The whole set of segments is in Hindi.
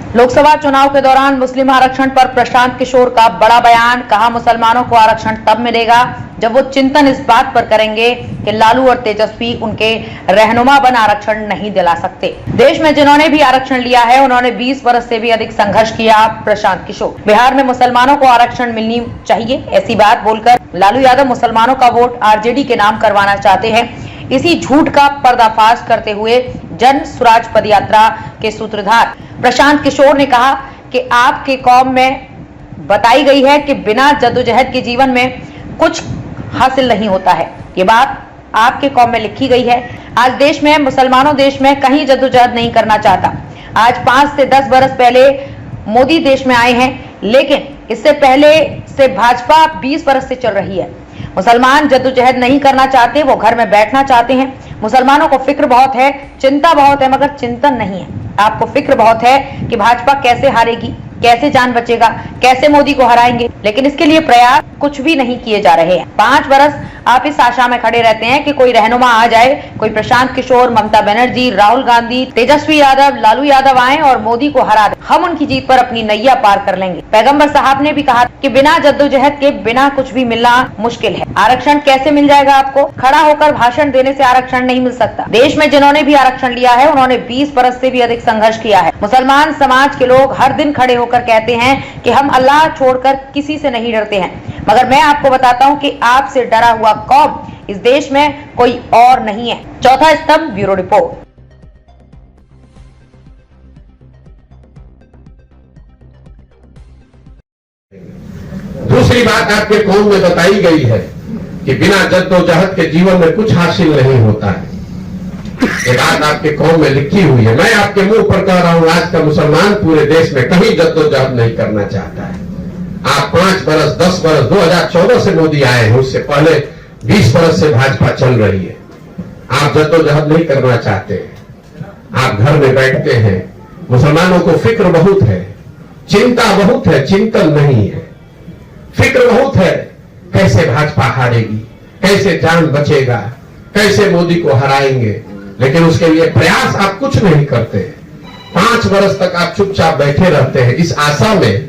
लोकसभा चुनाव के दौरान मुस्लिम आरक्षण पर प्रशांत किशोर का बड़ा बयान। कहा, मुसलमानों को आरक्षण तब मिलेगा जब वो चिंतन इस बात पर करेंगे कि लालू और तेजस्वी उनके रहनुमा बन आरक्षण नहीं दिला सकते। देश में जिन्होंने भी आरक्षण लिया है उन्होंने 20 वर्ष से भी अधिक संघर्ष किया। प्रशांत किशोर। बिहार में मुसलमानों को आरक्षण मिलनी चाहिए, ऐसी बात बोलकर लालू यादव मुसलमानों का वोट आरजेडी के नाम करवाना चाहते हैं। इसी झूठ का पर्दाफाश करते हुए जन स्वराज पदयात्रा के सूत्रधार प्रशांत किशोर ने कहा कि आपके कौम में बताई गई है कि बिना जद्दोजहद के जीवन में कुछ हासिल नहीं होता है। ये बात आपके कौम में लिखी गई है। आज देश में मुसलमानों देश में कहीं जद्दोजहद नहीं करना चाहता। आज 5 से 10 बरस पहले मोदी देश में आए हैं, लेकिन इससे पहले से भाजपा 20 बरस से चल रही है। मुसलमान जद्दोजहद नहीं करना चाहते, वो घर में बैठना चाहते हैं। मुसलमानों को फिक्र बहुत है, चिंता बहुत है, मगर चिंतन नहीं है। आपको फिक्र बहुत है कि भाजपा कैसे हारेगी, कैसे जान बचेगा, कैसे मोदी को हराएंगे, लेकिन इसके लिए प्रयास कुछ भी नहीं किए जा रहे हैं। 5 बरस आप इस आशा में खड़े रहते हैं कि कोई रहनुमा आ जाए, कोई प्रशांत किशोर, ममता बनर्जी, राहुल गांधी, तेजस्वी यादव, लालू यादव आए और मोदी को हरा दे। हम उनकी जीत पर अपनी नैया पार कर लेंगे। पैगंबर साहब ने भी कहा कि बिना जद्दोजहद के बिना कुछ भी मिलना मुश्किल है। आरक्षण कैसे मिल जाएगा आपको? खड़ा होकर भाषण देने से आरक्षण नहीं मिल सकता। देश में जिन्होंने भी आरक्षण लिया है उन्होंने 20 बरस से भी अधिक संघर्ष किया है। मुसलमान समाज के लोग हर दिन खड़े होकर कहते हैं कि हम अल्लाह छोड़कर किसी से नहीं डरते हैं, मगर मैं आपको बताता हूं कि आपसे डरा हुआ कौम इस देश में कोई और नहीं है। चौथा स्तंभ, ब्यूरो रिपोर्ट। दूसरी बात आपके कौम में बताई गई है कि बिना जद्दोजहद के जीवन में कुछ हासिल नहीं होता है। ये बात आपके कौम में लिखी हुई है। मैं आपके मुंह पर कह रहा हूं, आज का मुसलमान पूरे देश में कहीं जद्दोजहद नहीं करना चाहता है। आप 5 बरस 10 बरस 2014 से मोदी आए हैं, उससे पहले 20 बरस से भाजपा चल रही है। आप जद्दोजहद नहीं करना चाहते, आप घर में बैठते हैं। मुसलमानों को फिक्र बहुत है, चिंता बहुत है, चिंतन नहीं है। फिक्र बहुत है, कैसे भाजपा हारेगी, कैसे जान बचेगा, कैसे मोदी को हराएंगे, लेकिन उसके लिए प्रयास आप कुछ नहीं करते। 5 बरस तक आप चुपचाप बैठे रहते हैं इस आशा में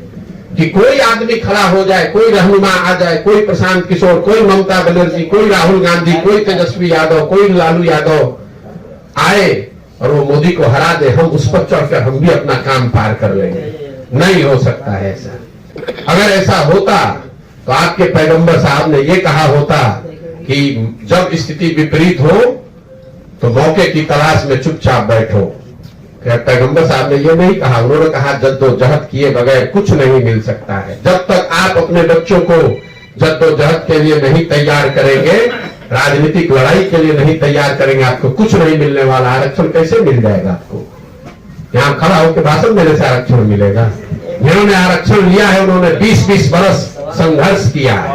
कि कोई आदमी खड़ा हो जाए, कोई रहनुमा आ जाए, कोई प्रशांत किशोर, कोई ममता बनर्जी, कोई राहुल गांधी, कोई तेजस्वी यादव, कोई लालू यादव आए और वो मोदी को हरा दे। हम उस पर चढ़कर हम भी अपना काम पार कर लेंगे। नहीं हो सकता है ऐसा। अगर ऐसा होता तो आपके पैगंबर साहब ने ये कहा होता कि जब स्थिति विपरीत हो तो मौके की तलाश में चुपचाप बैठो। पैगंबर साहब ने ये नहीं कहा, उन्होंने कहा जद्दोजहद किए बगैर कुछ नहीं मिल सकता है। जब तक आप अपने बच्चों को जद्दोजहद के लिए नहीं तैयार करेंगे, राजनीतिक लड़ाई के लिए नहीं तैयार करेंगे, आपको कुछ नहीं मिलने वाला। आरक्षण कैसे मिल जाएगा आपको? यहां खड़ा होकर भाषण देने से आरक्षण मिलेगा? जिन्होंने आरक्षण लिया है उन्होंने 20-20 बरस संघर्ष किया है।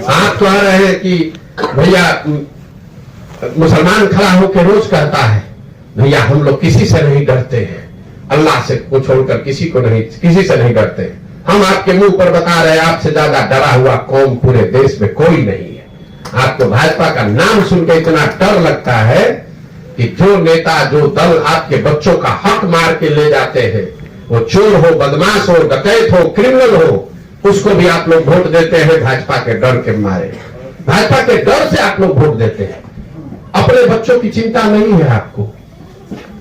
आप कह रहे हैं कि भैया मुसलमान खड़ा होकर रोज कहता है भैया हम लोग किसी से नहीं डरते हैं, अल्लाह से को छोड़कर किसी से नहीं डरते। हम आपके मुंह पर बता रहे हैं, आपसे ज्यादा डरा हुआ कौम पूरे देश में कोई नहीं है। आपको भाजपा का नाम सुनकर इतना डर लगता है कि जो नेता जो दल आपके बच्चों का हक मार के ले जाते हैं, वो चोर हो, बदमाश हो, डकैत हो, क्रिमिनल हो, उसको भी आप लोग वोट देते हैं भाजपा के डर के मारे। भाजपा के डर से आप लोग वोट देते हैं। अपने बच्चों की चिंता नहीं है आपको।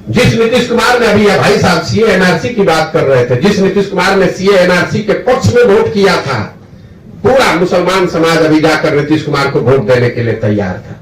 जिस नीतीश कुमार ने अभी भाई साहब सीए एनआरसी की बात कर रहे थे, जिस नीतीश कुमार ने सीए एनआरसी के पक्ष में वोट किया था, पूरा मुसलमान समाज अभी जाकर नीतीश कुमार को वोट देने के लिए तैयार था।